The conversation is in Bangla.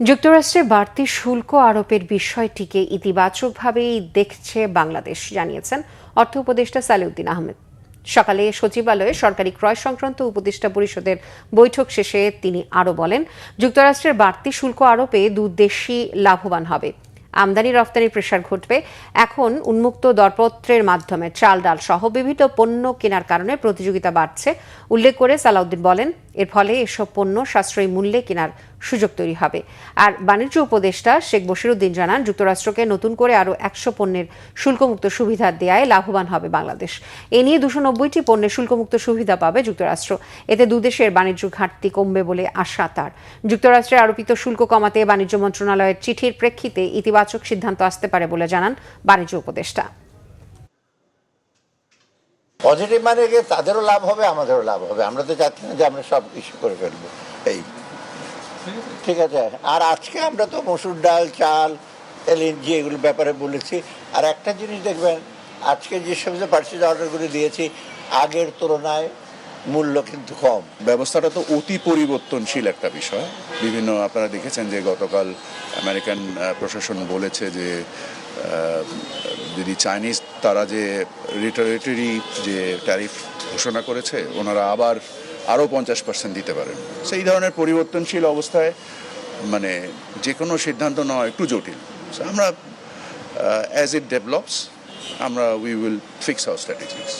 যুক্তরাষ্ট্রে বাড়তি শুল্ক আরোপের বিষয়টিকে ইতিবাচকভাবেই দেখছে বাংলাদেশ, জানিয়েছেন অর্থ উপদেষ্টা সালেউদ্দিন আহমেদ। সকালে সচিবালয়ে সরকারি ক্রয় সংক্রান্ত উপদেষ্টা পরিষদের বৈঠক শেষে তিনি আরও বলেন, যুক্তরাষ্ট্রের বাড়তি শুল্ক আরোপে দুই দেশই লাভবান হবে। আমদানি রফতানির প্রেসার ঘটবে। এখন উন্মুক্ত দরপত্রের মাধ্যমে চাল, ডাল সহ বিভিন্ন পণ্য কেনার কারণে প্রতিযোগিতা বাড়ছে উল্লেখ করে সালাউদ্দিন বলেন, এর ফলে এসব পণ্য সাশ্রয়ী মূল্যে কেনার সুযোগ তৈরি হবে। আর বাণিজ্য উপদেষ্টা শেখ বশিরউদ্দিন জানান, যুক্তরাষ্ট্রকে নতুন করে আরও 100 পণ্যের শুল্কমুক্ত সুবিধা দেয়ায় লাভবান হবে বাংলাদেশ। এ নিয়ে 290টি পণ্যের শুল্কমুক্ত সুবিধা পাবে যুক্তরাষ্ট্র। এতে দুদেশের বাণিজ্য ঘাটতি কমবে বলে আশা তার। যুক্তরাষ্ট্রের আরোপিত শুল্ক কমাতে বাণিজ্য মন্ত্রণালয়ের চিঠির প্রেক্ষিতে ইতিবাচক সিদ্ধান্ত আসতে পারে বলে জানান বাণিজ্য উপদেষ্টা। পজিটিভ মানে তাদেরও লাভ হবে, আমাদেরও লাভ হবে। আমরা তো চাচ্ছি না যে আমরা সব কিছু করে ফেলবো। এই ঠিক আছে। আর আজকে আমরা তো মসুর ডাল, চাল, এলএনজি এগুলোর ব্যাপারে বলেছি। আর একটা জিনিস দেখবেন, আজকে যে সমস্ত পার্সেজ অর্ডারগুলো দিয়েছি আগের তুলনায় মূল্য কিন্তু কম। ব্যবস্থাটা তো অতি পরিবর্তনশীল একটা বিষয়। বিভিন্ন আপনারা দেখেছেন যে গতকাল আমেরিকান প্রশাসন বলেছে যে যদি চাইনিজ তারা যে রিটারেটরি যে ট্যারিফ ঘোষণা করেছে ওনারা আবার আরও 50% দিতে পারেন। সেই ধরনের পরিবর্তনশীল অবস্থায় মানে যে কোনো সিদ্ধান্ত নেওয়া একটু জটিল। আমরা অ্যাজ ইট ডেভেলপস আমরা we will fix hour strategies.